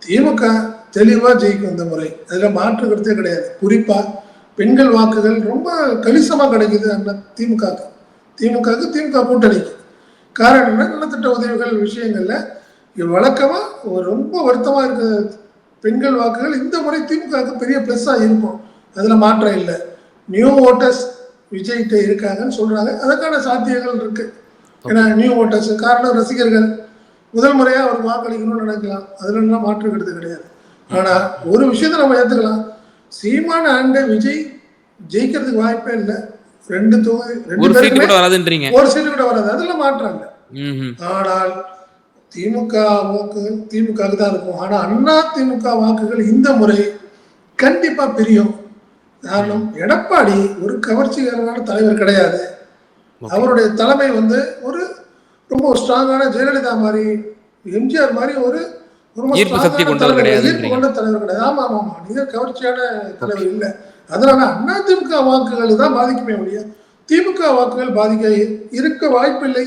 திமுக தெளிவா ஜெயிக்கும் இந்த முறை, அதுல மாற்று கருத்தே கிடையாது. குறிப்பா பெண்கள் வாக்குகள் ரொம்ப கணிசமா கிடைக்குது அண்ணன் திமுகவுக்கு. திமுக கூட்டணிக்கு காரணம் என்ன, நலத்திட்ட உதவிகள் விஷயங்கள்ல வழக்கமா ரொம்ப வருத்தமா இருக்க பெண்கள் வாக்குகள் இந்த முறை திமுகவுக்கு பெரிய பிளஸ்ஸா இருக்கும். அதுல மாற்றம் இல்லை. நியூ ஓட்டர்ஸ் விஜய்கிட்ட இருக்காங்கன்னு சொல்றாங்க, அதற்கான சாத்தியங்கள் இருக்கு. ஏன்னா நியூ ஓட்டர்ஸ் காரணம் ரசிகர்கள் முதல் முறையா அவர் வாக்களிக்கணும்னு நினைக்கலாம், அதுல எல்லாம் மாற்று கருத்து கிடையாது. ஆனா ஒரு விஷயத்த நம்ம ஏத்துக்கலாம், சீமான் அண்ட் விஜய் ஜெயிக்கிறதுக்கு வாய்ப்பே இல்லை. ரெண்டு பேருக்குமே ஒரு சீட்டு கூட வராது, அதுல மாற்றம் இல்லை. ஆனால் திமுக வாக்குகள் திமுகவுக்கு தான் இருக்கும். ஆனா அண்ணா திமுக வாக்குகள் இந்த முறை கண்டிப்பா பிரியும். காரணம், எடப்பாடி ஒரு கவர்ச்சிகரமான தலைவர் கிடையாது. அவருடைய தலைமை ஒரு ரொம்ப ஸ்ட்ராங்கான ஜெயலலிதா மாதிரி, எம்ஜிஆர் மாதிரி ஒரு ஈர்ப்பு கொண்ட தலைவர் கிடையாது. ஆமா ஆமா ஆமா, நீங்க கவர்ச்சியான தலைவர் இல்லை. அதனால அதிமுக வாக்குகள் தான் பாதிக்குமே ஒழிய திமுக வாக்குகள் பாதிக்க இருக்க வாய்ப்பு இல்லை.